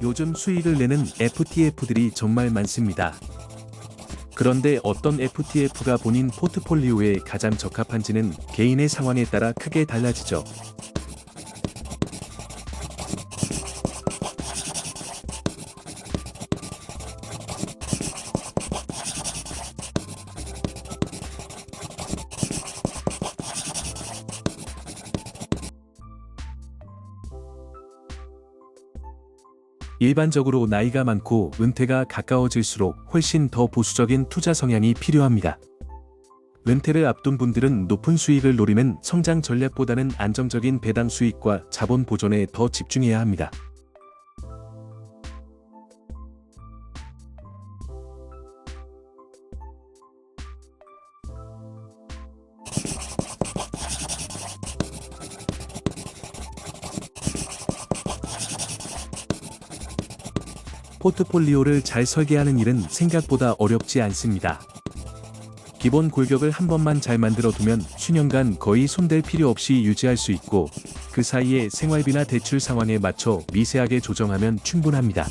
요즘 수익을 내는 FTF들이 정말 많습니다. 그런데 어떤 FTF가 본인 포트폴리오에 가장 적합한지는 개인의 상황에 따라 크게 달라지죠. 일반적으로 나이가 많고 은퇴가 가까워질수록 훨씬 더 보수적인 투자 성향이 필요합니다. 은퇴를 앞둔 분들은 높은 수익을 노리는 성장 전략보다는 안정적인 배당 수익과 자본 보존에 더 집중해야 합니다. 포트폴리오를 잘 설계하는 일은 생각보다 어렵지 않습니다. 기본 골격을 한 번만 잘 만들어 두면 수년간 거의 손댈 필요 없이 유지할 수 있고, 그 사이에 생활비나 대출 상황에 맞춰 미세하게 조정하면 충분합니다.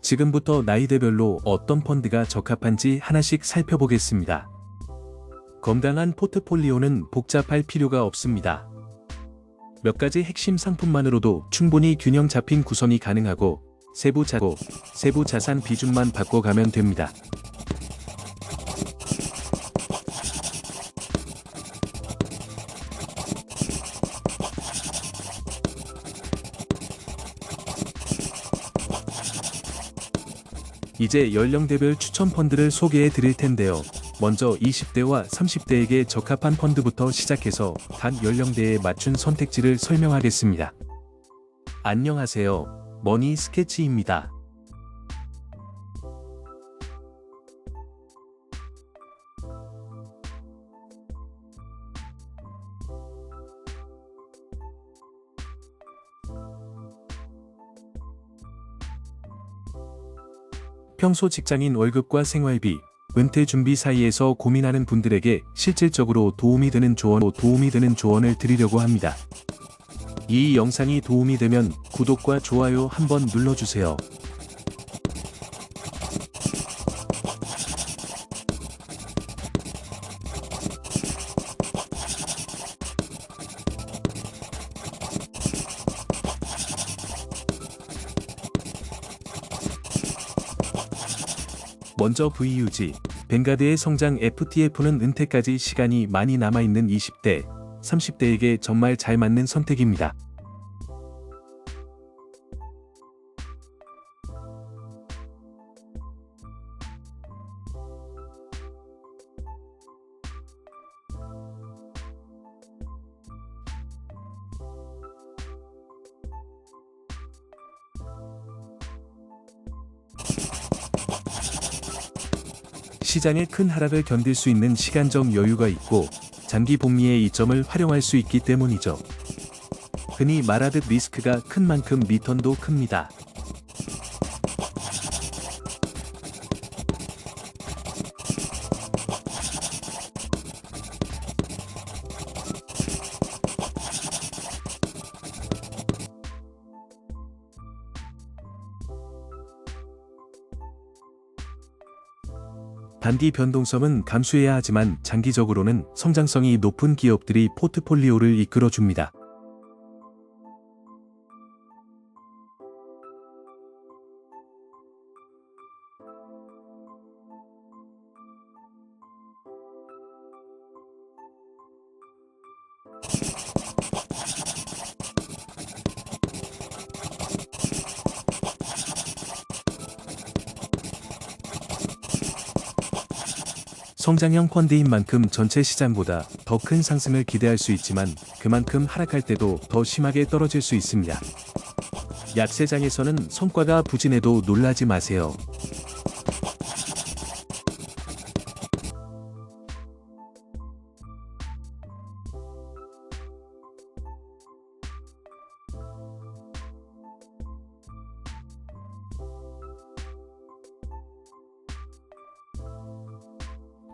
지금부터 나이대별로 어떤 펀드가 적합한지 하나씩 살펴보겠습니다. 건강한 포트폴리오는 복잡할 필요가 없습니다. 몇 가지 핵심 상품만으로도 충분히 균형 잡힌 구성이 가능하고 세부 자산 비중만 바꿔가면 됩니다. 이제 연령대별 추천 펀드를 소개해 드릴 텐데요. 먼저 20대와 30대에게 적합한 펀드부터 시작해서 각 연령대에 맞춘 선택지를 설명하겠습니다. 안녕하세요. 머니 스케치입니다. 평소 직장인 월급과 생활비, 은퇴 준비 사이에서 고민하는 분들에게 실질적으로 도움이 되는 조언을 드리려고 합니다. 이 영상이 도움이 되면 구독과 좋아요 한번 눌러주세요. 먼저 VUG, 뱅가드의 성장 FTF는 은퇴까지 시간이 많이 남아있는 20대, 30대에게 정말 잘 맞는 선택입니다. 시장의 큰 하락을 견딜 수 있는 시간적 여유가 있고 장기 복리의 이점을 활용할 수 있기 때문이죠. 흔히 말하듯 리스크가 큰 만큼 리턴도 큽니다. 단기 변동성은 감수해야 하지만 장기적으로는 성장성이 높은 기업들이 포트폴리오를 이끌어줍니다. 성장형 펀드인 만큼 전체 시장보다 더 큰 상승을 기대할 수 있지만 그만큼 하락할 때도 더 심하게 떨어질 수 있습니다. 약세장에서는 성과가 부진해도 놀라지 마세요.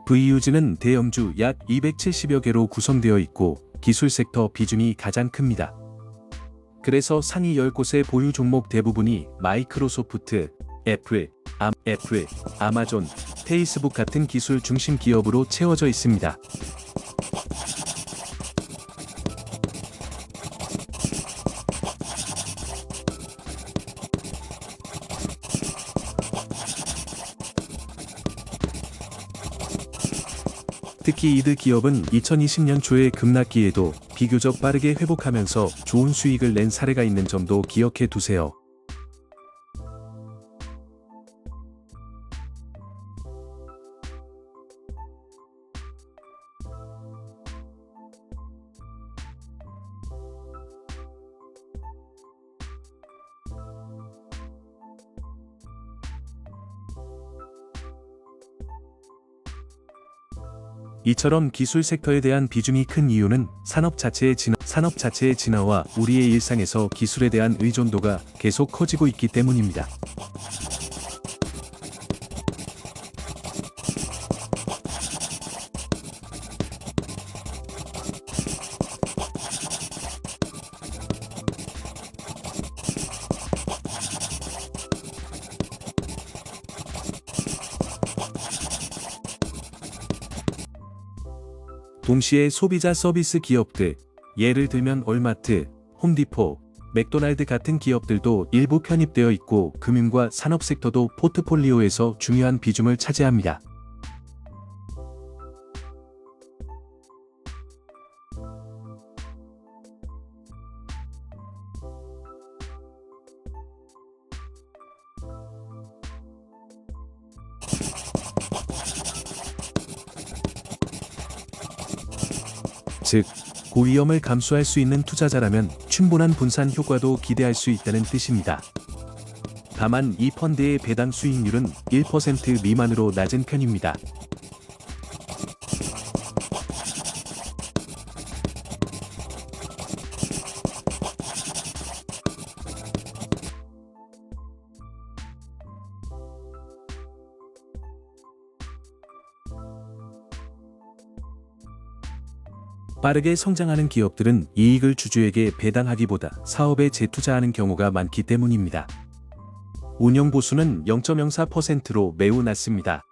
VUG는 대형주 약 270여 개로 구성되어 있고 기술 섹터 비중이 가장 큽니다. 그래서 상위 10곳의 보유 종목 대부분이 마이크로소프트, 애플, 아마존, 페이스북 같은 기술 중심 기업으로 채워져 있습니다. 특히 이드 기업은 2020년 초에 급락기에도 비교적 빠르게 회복하면서 좋은 수익을 낸 사례가 있는 점도 기억해 두세요. 이처럼 기술 섹터에 대한 비중이 큰 이유는 산업 자체의 진화와 우리의 일상에서 기술에 대한 의존도가 계속 커지고 있기 때문입니다. 동시에 소비자 서비스 기업들, 예를 들면 월마트, 홈디포, 맥도날드 같은 기업들도 일부 편입되어 있고 금융과 산업 섹터도 포트폴리오에서 중요한 비중을 차지합니다. 즉, 고위험을 감수할 수 있는 투자자라면 충분한 분산 효과도 기대할 수 있다는 뜻입니다. 다만 이 펀드의 배당 수익률은 1% 미만으로 낮은 편입니다. 빠르게 성장하는 기업들은 이익을 주주에게 배당하기보다 사업에 재투자하는 경우가 많기 때문입니다. 운용 보수는 0.04%로 매우 낮습니다.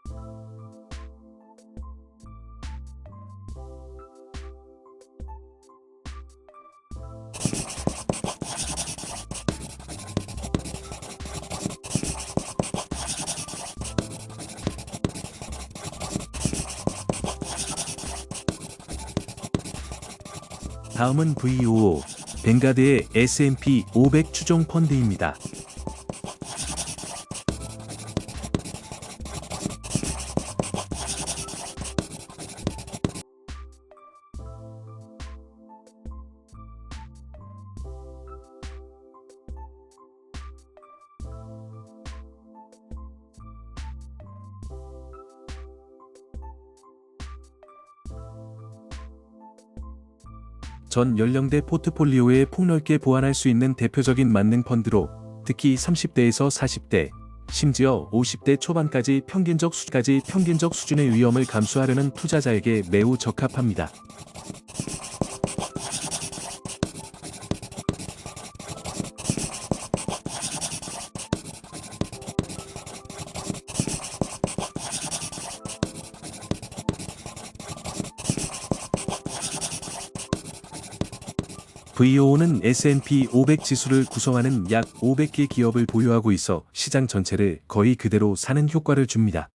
다음은 VOO, 뱅가드의 S&P 500 추종 펀드입니다. 전 연령대 포트폴리오에 폭넓게 보완할 수 있는 대표적인 만능 펀드로 특히 30대에서 40대, 심지어 50대 초반까지 평균적 수준의 위험을 감수하려는 투자자에게 매우 적합합니다. VOO는 S&P 500 지수를 구성하는 약 500개 기업을 보유하고 있어 시장 전체를 거의 그대로 사는 효과를 줍니다.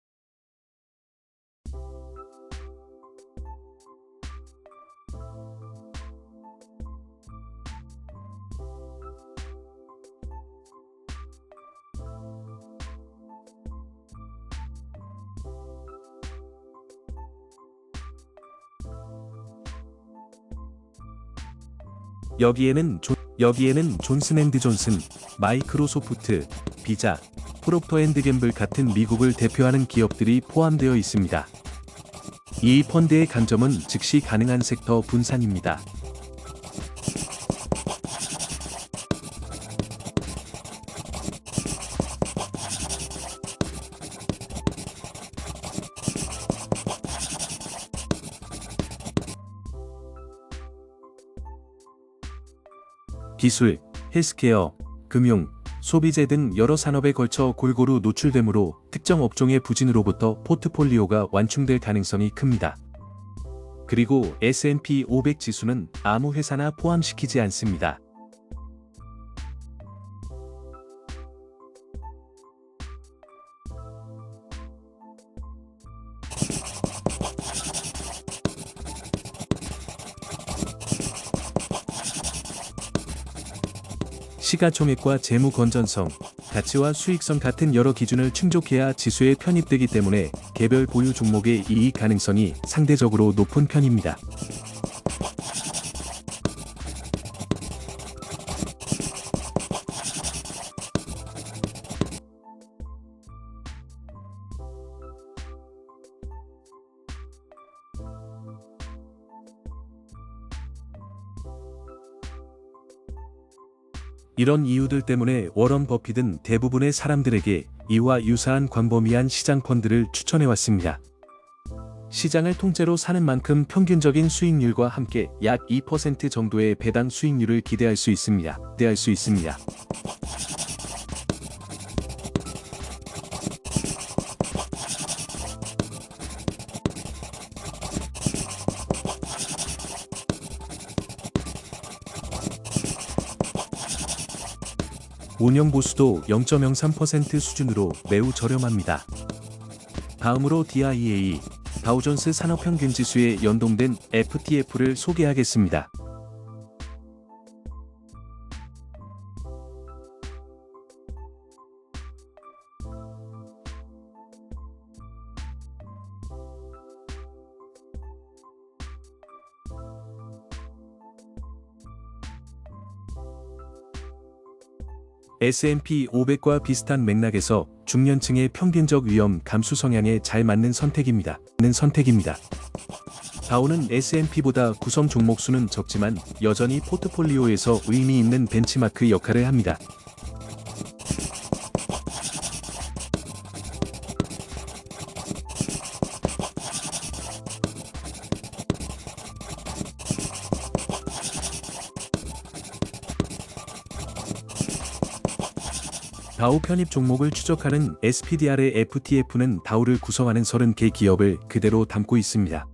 여기에는 존슨앤드존슨, 마이크로소프트, 비자, 프록터앤드갬블 같은 미국을 대표하는 기업들이 포함되어 있습니다. 이 펀드의 강점은 즉시 가능한 섹터 분산입니다. 기술, 헬스케어, 금융, 소비재 등 여러 산업에 걸쳐 골고루 노출되므로 특정 업종의 부진으로부터 포트폴리오가 완충될 가능성이 큽니다. 그리고 S&P 500 지수는 아무 회사나 포함시키지 않습니다. 시가총액과 재무 건전성, 가치와 수익성 같은 여러 기준을 충족해야 지수에 편입되기 때문에 개별 보유 종목의 이익 가능성이 상대적으로 높은 편입니다. 이런 이유들 때문에 워런 버핏은 대부분의 사람들에게 이와 유사한 광범위한 시장 펀드를 추천해왔습니다. 시장을 통째로 사는 만큼 평균적인 수익률과 함께 약 2% 정도의 배당 수익률을 기대할 수 있습니다. 운영 보수도 0.03% 수준으로 매우 저렴합니다. 다음으로 DIA, 다우존스 산업평균지수에 연동된 FTF를 소개하겠습니다. S&P 500과 비슷한 맥락에서 중년층의 평균적 위험 감수 성향에 잘 맞는 선택입니다. 다우는 S&P보다 구성 종목 수는 적지만 여전히 포트폴리오에서 의미 있는 벤치마크 역할을 합니다. 다우 편입 종목을 추적하는 SPDR의 FTF는 다우를 구성하는 30개 기업을 그대로 담고 있습니다.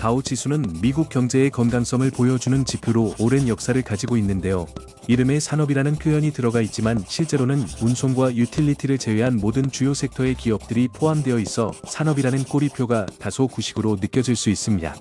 다우 지수는 미국 경제의 건강성을 보여주는 지표로 오랜 역사를 가지고 있는데요. 이름에 산업이라는 표현이 들어가 있지만 실제로는 운송과 유틸리티를 제외한 모든 주요 섹터의 기업들이 포함되어 있어 산업이라는 꼬리표가 다소 구식으로 느껴질 수 있습니다.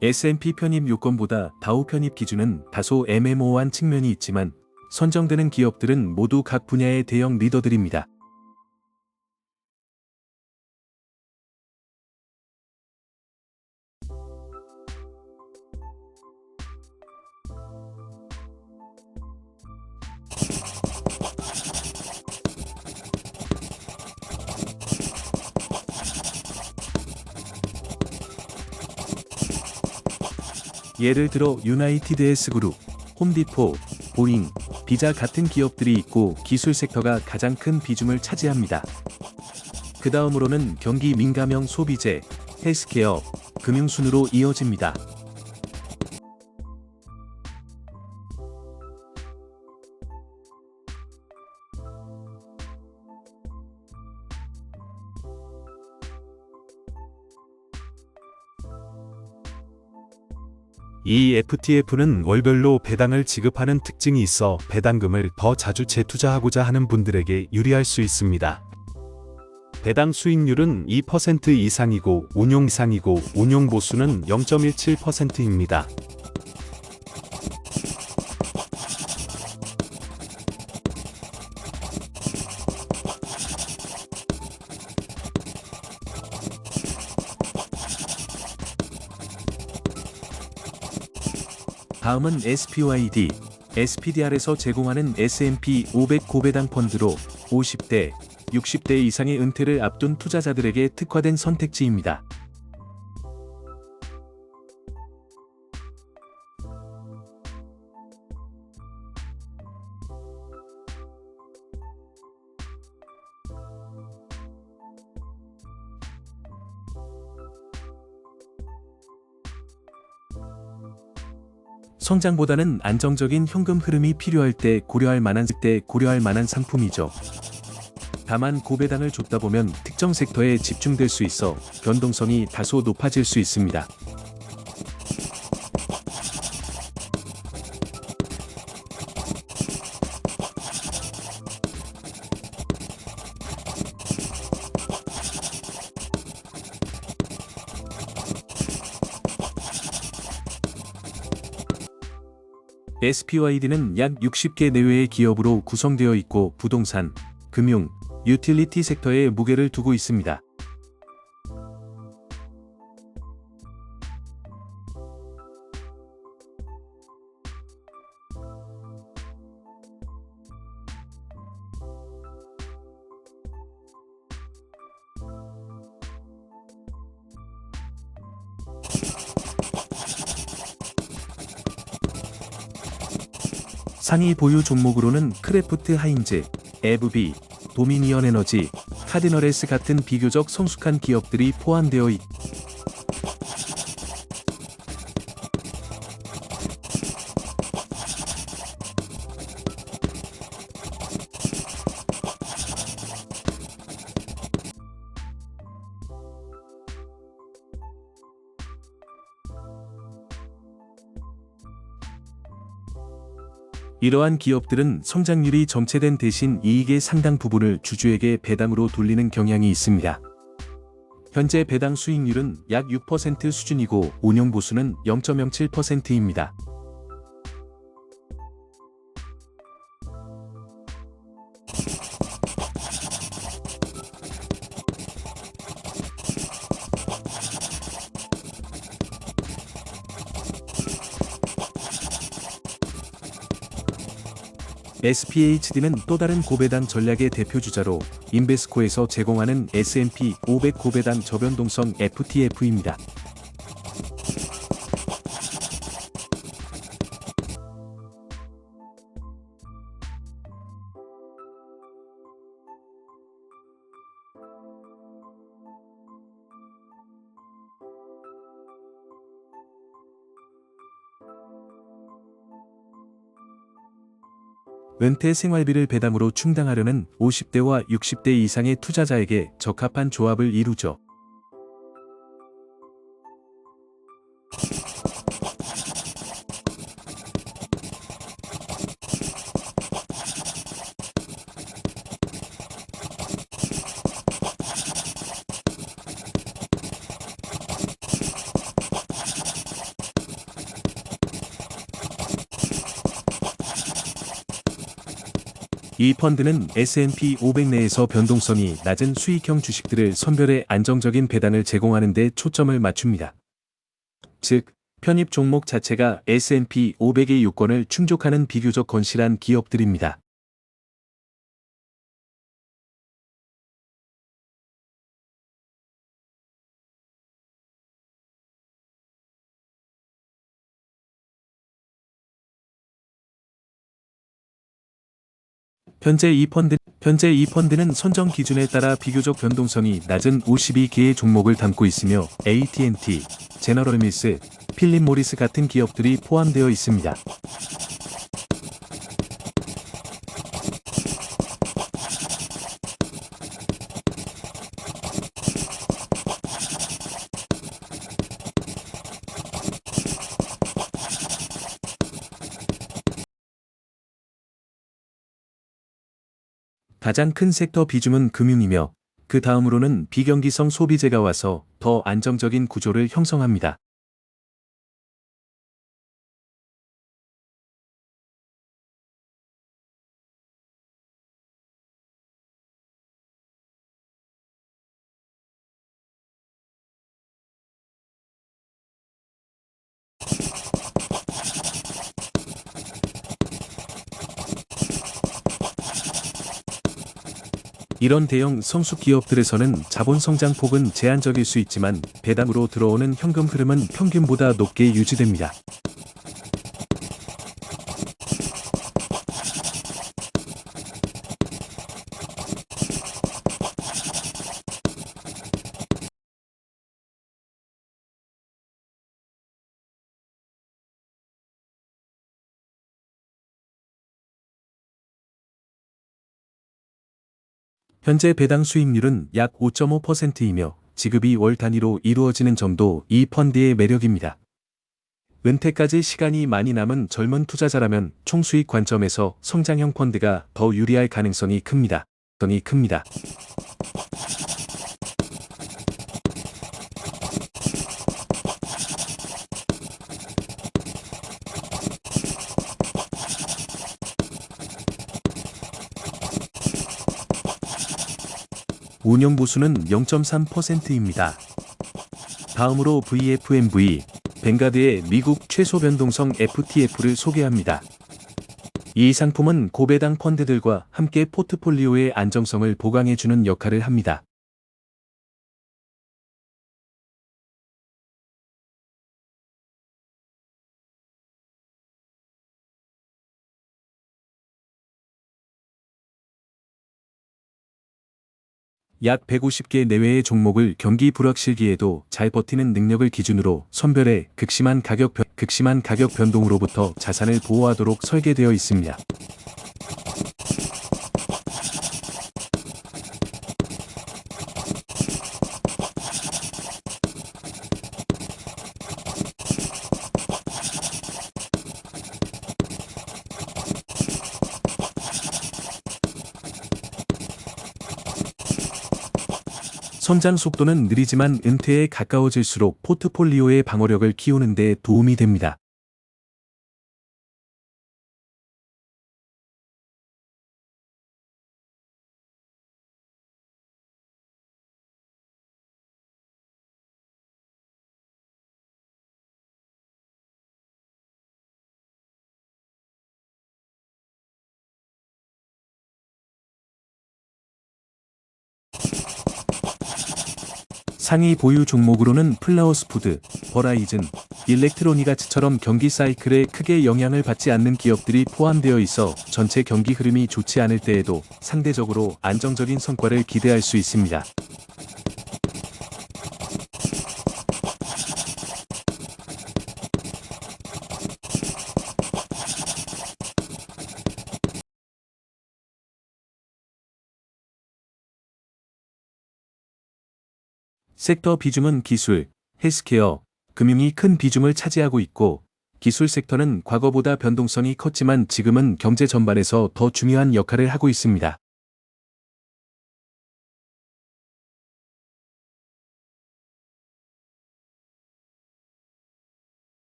S&P 편입 요건보다 다우 편입 기준은 다소 애매모호한 측면이 있지만 선정되는 기업들은 모두 각 분야의 대형 리더들입니다. 예를 들어 유나이티드헬스그룹, 홈디포, 보잉, 비자 같은 기업들이 있고 기술 섹터가 가장 큰 비중을 차지합니다. 그 다음으로는 경기 민감형 소비재, 헬스케어, 금융 순으로 이어집니다. 이 FTF는 월별로 배당을 지급하는 특징이 있어 배당금을 더 자주 재투자하고자 하는 분들에게 유리할 수 있습니다. 배당 수익률은 2% 이상이고 운용 보수는 0.17%입니다. 다음은 SPYD, SPDR에서 제공하는 S&P 500 고배당 펀드로 50대, 60대 이상의 은퇴를 앞둔 투자자들에게 특화된 선택지입니다. 성장보다는 안정적인 현금 흐름이 필요할 때 고려할 만한 상품이죠. 다만 고배당을 줬다 보면 특정 섹터에 집중될 수 있어 변동성이 다소 높아질 수 있습니다. SPYD는 약 60개 내외의 기업으로 구성되어 있고 부동산, 금융, 유틸리티 섹터에 무게를 두고 있습니다. 상위 보유 종목으로는 크래프트 하인즈, 에브비, 도미니언 에너지, 카디널에스 같은 비교적 성숙한 기업들이 포함되어 있. 이러한 기업들은 성장률이 정체된 대신 이익의 상당 부분을 주주에게 배당으로 돌리는 경향이 있습니다. 현재 배당 수익률은 약 6% 수준이고 운용 보수는 0.07%입니다. SPHD는 또 다른 고배당 전략의 대표주자로 인베스코에서 제공하는 S&P 500 고배당 저변동성 FTF입니다. 은퇴 생활비를 배당으로 충당하려는 50대와 60대 이상의 투자자에게 적합한 조합을 이루죠. 이 펀드는 S&P 500 내에서 변동성이 낮은 수익형 주식들을 선별해 안정적인 배당을 제공하는 데 초점을 맞춥니다. 즉, 편입 종목 자체가 S&P 500의 요건을 충족하는 비교적 건실한 기업들입니다. 현재 이 펀드는 선정 기준에 따라 비교적 변동성이 낮은 52개의 종목을 담고 있으며 AT&T, 제너럴 밀스, 필립 모리스 같은 기업들이 포함되어 있습니다. 가장 큰 섹터 비중은 금융이며 그 다음으로는 비경기성 소비재가 와서 더 안정적인 구조를 형성합니다. 이런 대형 성수 기업들에서는 자본 성장 폭은 제한적일 수 있지만 배당으로 들어오는 현금 흐름은 평균보다 높게 유지됩니다. 현재 배당 수익률은 약 5.5%이며 지급이 월 단위로 이루어지는 점도 이 펀드의 매력입니다. 은퇴까지 시간이 많이 남은 젊은 투자자라면 총수익 관점에서 성장형 펀드가 더 유리할 가능성이 큽니다. 운용 보수는 0.3%입니다. 다음으로 VFMV, 뱅가드의 미국 최소 변동성 FTF를 소개합니다. 이 상품은 고배당 펀드들과 함께 포트폴리오의 안정성을 보강해주는 역할을 합니다. 약 150개 내외의 종목을 경기 불확실기에도 잘 버티는 능력을 기준으로 선별해 극심한 가격 변동으로부터 자산을 보호하도록 설계되어 있습니다. 성장 속도는 느리지만 은퇴에 가까워질수록 포트폴리오의 방어력을 키우는 데 도움이 됩니다. 상위 보유 종목으로는 플라워스푸드, 버라이즌, 일렉트로니가츠처럼 경기 사이클에 크게 영향을 받지 않는 기업들이 포함되어 있어 전체 경기 흐름이 좋지 않을 때에도 상대적으로 안정적인 성과를 기대할 수 있습니다. 섹터 비중은 기술, 헬스케어, 금융이 큰 비중을 차지하고 있고, 기술 섹터는 과거보다 변동성이 컸지만 지금은 경제 전반에서 더 중요한 역할을 하고 있습니다.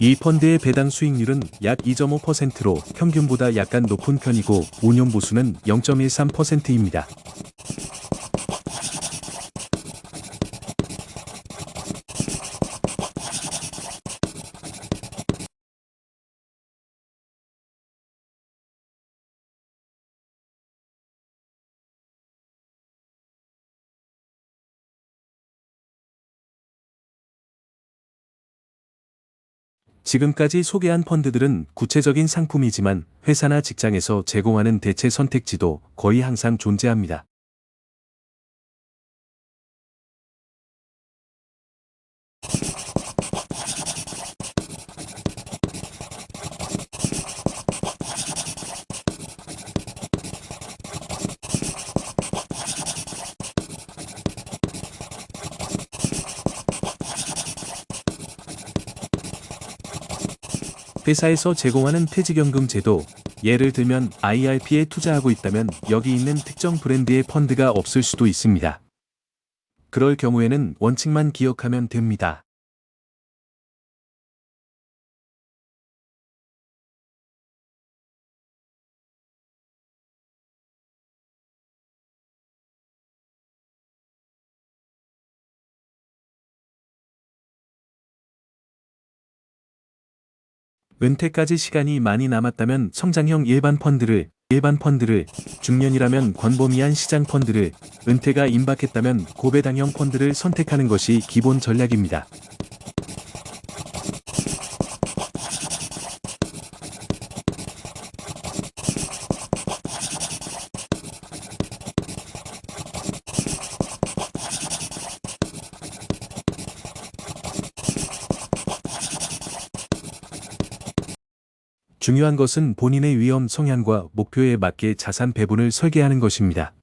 이 펀드의 배당 수익률은 약 2.5%로 평균보다 약간 높은 편이고 운용 보수는 0.13%입니다. 지금까지 소개한 펀드들은 구체적인 상품이지만 회사나 직장에서 제공하는 대체 선택지도 거의 항상 존재합니다. 회사에서 제공하는 퇴직연금 제도, 예를 들면 IRP에 투자하고 있다면 여기 있는 특정 브랜드의 펀드가 없을 수도 있습니다. 그럴 경우에는 원칙만 기억하면 됩니다. 은퇴까지 시간이 많이 남았다면 성장형 일반 펀드를, 중년이라면 광범위한 시장 펀드를, 은퇴가 임박했다면 고배당형 펀드를 선택하는 것이 기본 전략입니다. 중요한 것은 본인의 위험 성향과 목표에 맞게 자산 배분을 설계하는 것입니다.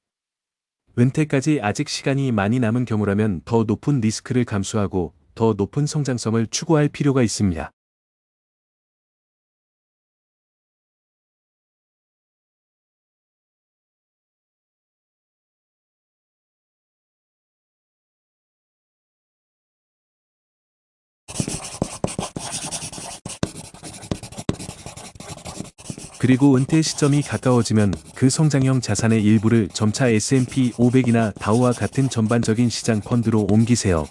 은퇴까지 아직 시간이 많이 남은 경우라면 더 높은 리스크를 감수하고 더 높은 성장성을 추구할 필요가 있습니다. 그리고 은퇴 시점이 가까워지면 그 성장형 자산의 일부를 점차 S&P 500이나 다우와 같은 전반적인 시장 펀드로 옮기세요.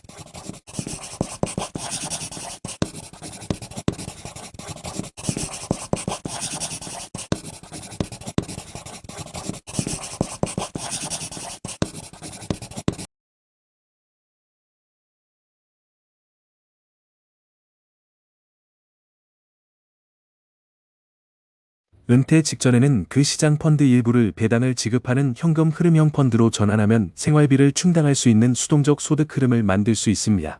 은퇴 직전에는 그 시장 펀드 일부를 배당을 지급하는 현금 흐름형 펀드로 전환하면 생활비를 충당할 수 있는 수동적 소득 흐름을 만들 수 있습니다.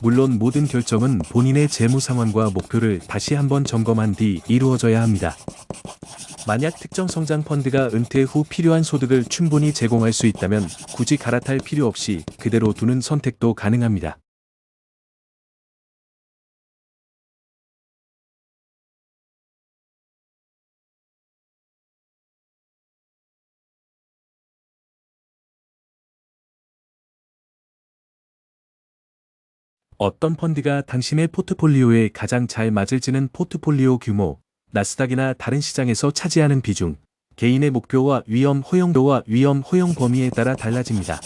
물론 모든 결정은 본인의 재무 상황과 목표를 다시 한번 점검한 뒤 이루어져야 합니다. 만약 특정 성장 펀드가 은퇴 후 필요한 소득을 충분히 제공할 수 있다면 굳이 갈아탈 필요 없이 그대로 두는 선택도 가능합니다. 어떤 펀드가 당신의 포트폴리오에 가장 잘 맞을지는 포트폴리오 규모, 나스닥이나 다른 시장에서 차지하는 비중, 개인의 목표와 위험 허용 범위에 따라 달라집니다.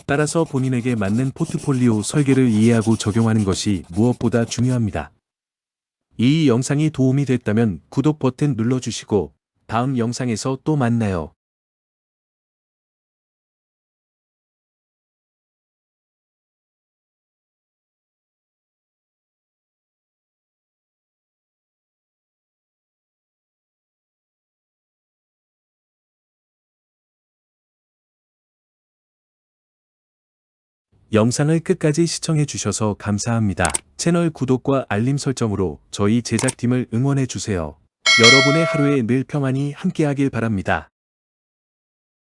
따라서 본인에게 맞는 포트폴리오 설계를 이해하고 적용하는 것이 무엇보다 중요합니다. 이 영상이 도움이 됐다면 구독 버튼 눌러주시고 다음 영상에서 또 만나요. 영상을 끝까지 시청해 주셔서 감사합니다. 채널 구독과 알림 설정으로 저희 제작팀을 응원해 주세요. 여러분의 하루에 늘 평안히 함께하길 바랍니다.